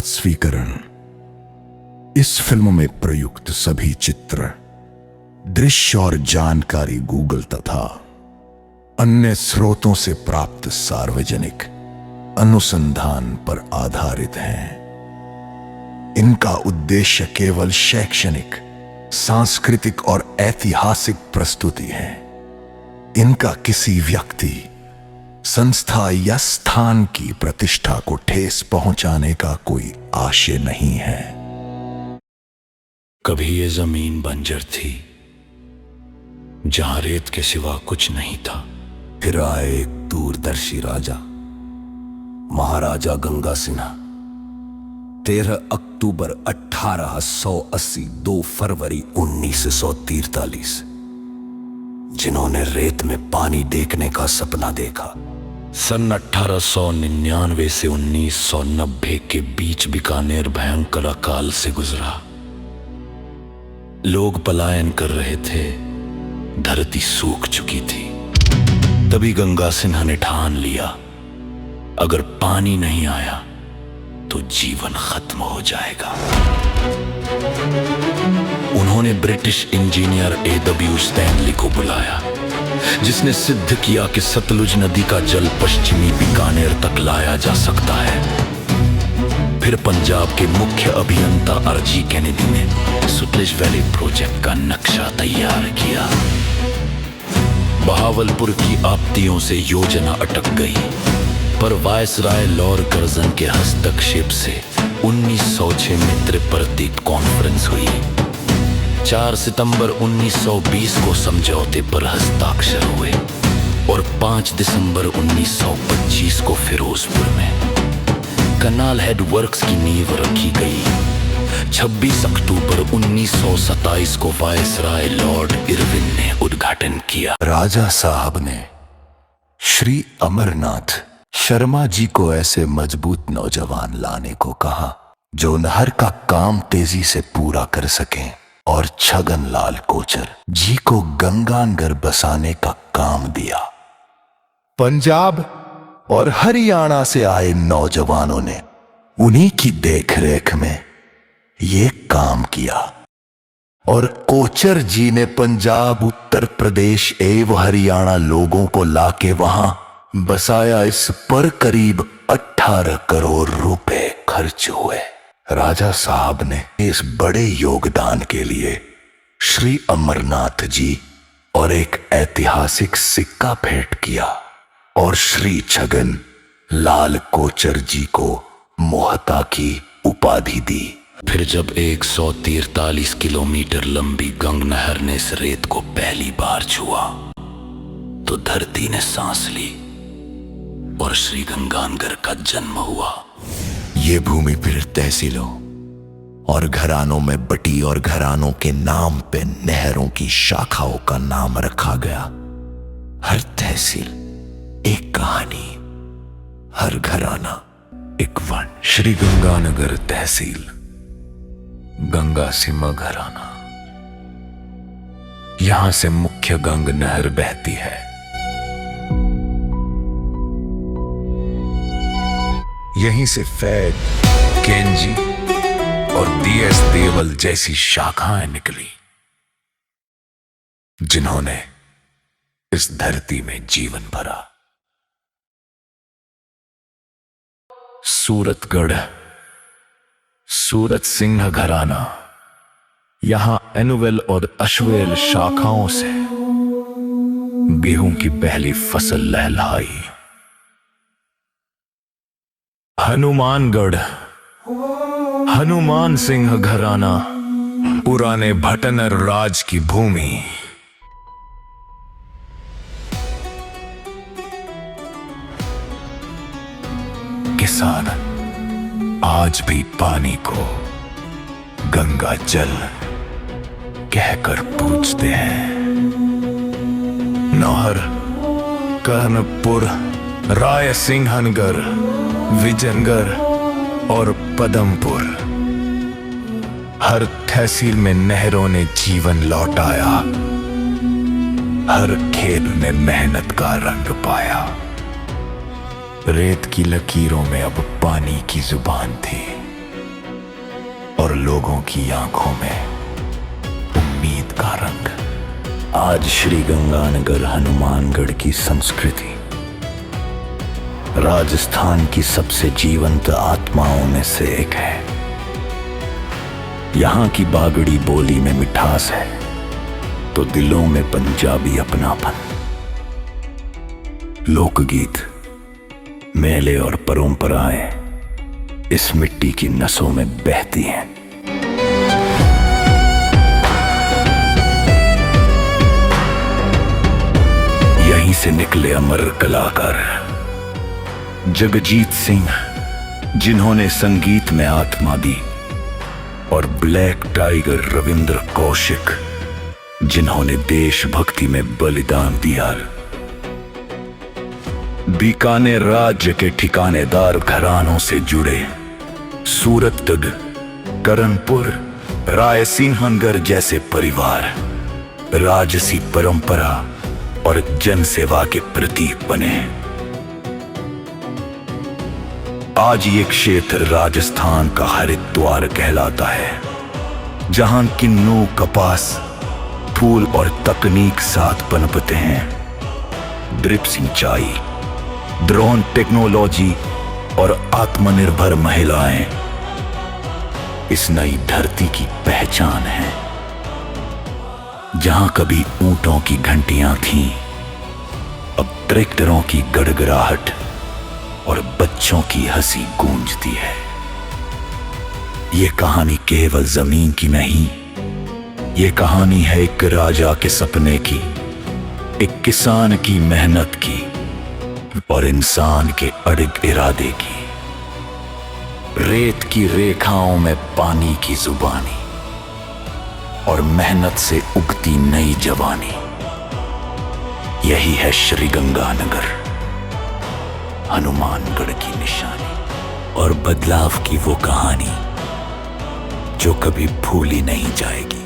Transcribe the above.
तत्स्वीकरण। इस फिल्म में प्रयुक्त सभी चित्र, दृश्य और जानकारी गूगल तथा अन्य स्रोतों से प्राप्त सार्वजनिक अनुसंधान पर आधारित हैं। इनका उद्देश्य केवल शैक्षणिक, सांस्कृतिक और ऐतिहासिक प्रस्तुति है। इनका किसी व्यक्ति, संस्था या स्थान की प्रतिष्ठा को ठेस पहुंचाने का कोई आशय नहीं है। कभी ये जमीन बंजर थी, जहां रेत के सिवा कुछ नहीं था। फिर आए एक दूरदर्शी राजा, महाराजा गंगा सिन्हा। 13 अक्टूबर 1880, 2 फरवरी 1943, जिन्होंने रेत में पानी देखने का सपना देखा। सन 1899 से 1990 के बीच बीकानेर भयंकर अकाल से गुजरा। लोग पलायन कर रहे थे, धरती सूख चुकी थी। तभी गंगा सिन्हा ने ठान लिया, अगर पानी नहीं आया तो जीवन खत्म हो जाएगा। उन्होंने ब्रिटिश इंजीनियर A.W. स्टैनली को बुलाया, जिसने सिद्ध किया कि सतलुज नदी का जल पश्चिमी बीकानेर तक लाया जा सकता है। फिर पंजाब के मुख्य अभियंता R.G. कैनेडी ने सुतलेज वैली प्रोजेक्ट का नक्शा तैयार किया। बहावलपुर की आपत्तियों से योजना अटक गई, पर वायसराय लॉर्ड कर्जन के हस्तक्षेप से 1906 में त्रिपर्तिक कॉन्फ्रेंस हुई। 4 सितंबर 1920 को समझौते पर हस्ताक्षर हुए और 5 दिसंबर 1925 को फिरोजपुर में कनाल हेड वर्क्स की नींव रखी गई। 26 अक्टूबर 1927 को वायसराय लॉर्ड इरविन ने उद्घाटन किया। राजा साहब ने श्री अमरनाथ शर्मा जी को ऐसे मजबूत नौजवान लाने को कहा, जो नहर का काम तेजी से पूरा कर सकें, और छगन लाल कोचर जी को गंगानगर बसाने का काम दिया। पंजाब और हरियाणा से आए नौजवानों ने उन्हीं की देखरेख में ये काम किया, और कोचर जी ने पंजाब, उत्तर प्रदेश एवं हरियाणा लोगों को लाके वहां बसाया। इस पर करीब 18 करोड़ रुपए खर्च हुए। राजा साहब ने इस बड़े योगदान के लिए श्री अमरनाथ जी और एक ऐतिहासिक सिक्का भेंट किया, और श्री छगन लाल कोचर जी को मोहता की उपाधि दी। फिर जब 143 किलोमीटर लंबी गंग नहर ने इस रेत को पहली बार छुआ, तो धरती ने सांस ली और श्री गंगानगर का जन्म हुआ। ये भूमि फिर तहसीलों और घरानों में बटी, और घरानों के नाम पे नहरों की शाखाओं का नाम रखा गया। हर तहसील एक कहानी, हर घराना एक वन। श्री गंगानगर तहसील, गंगा सीमा घराना। यहां से मुख्य गंग नहर बहती है। यहीं से फैद, केंजी और DS देवल जैसी शाखाएं निकली, जिन्होंने इस धरती में जीवन भरा। सूरतगढ़, सूरत सिंह घराना, यहां एनुवेल और अश्वेल शाखाओं से गेहूं की पहली फसल लहलहाई। हनुमानगढ़, हनुमान सिंह घराना, पुराने भटनर राज की भूमि। किसान आज भी पानी को गंगा जल कहकर पूजते हैं। नौहर, कर्णपुर, रायसिंहनगर, विजयनगर और पदमपुर, हर तहसील में नहरों ने जीवन लौटाया। हर खेत में मेहनत का रंग पाया। रेत की लकीरों में अब पानी की जुबान थी। और लोगों की आंखों में उम्मीद का रंग। आज श्री गंगानगर हनुमानगढ़ की संस्कृति राजस्थान की सबसे जीवंत आत्माओं में से एक है। यहाँ की बागड़ी बोली में मिठास है तो दिलों में पंजाबी अपनापन। लोकगीत, मेले और परंपराएं इस मिट्टी की नसों में बहती हैं। यहीं से निकले अमर कलाकार जगजीत सिंह, जिन्होंने संगीत में आत्मा दी, और ब्लैक टाइगर रविंद्र कौशिक, जिन्होंने देशभक्ति में बलिदान दिया। बीकानेर राज्य के ठिकानेदार घरानों से जुड़े सूरतगढ़, करणपुर, रायसिंहनगढ़ जैसे परिवार राजसी परंपरा और जनसेवा के प्रतीक बने। आज ये क्षेत्र राजस्थान का हरिद्वार कहलाता है, जहां किन्नू, कपास, फूल और तकनीक साथ पनपते हैं। ड्रिप सिंचाई, ड्रोन टेक्नोलॉजी और आत्मनिर्भर महिलाएं इस नई धरती की पहचान है। जहां कभी ऊंटों की घंटियां थीं, अब ट्रैक्टरों की गड़गड़ाहट और बच्चों की हंसी गूंजती है। ये कहानी केवल जमीन की नहीं, ये कहानी है एक राजा के सपने की, एक किसान की मेहनत की और इंसान के अडिग इरादे की। रेत की रेखाओं में पानी की जुबानी और मेहनत से उगती नई जवानी। यही है श्री गंगानगर हनुमानगढ़ की निशानी और बदलाव की वो कहानी जो कभी भूली नहीं जाएगी।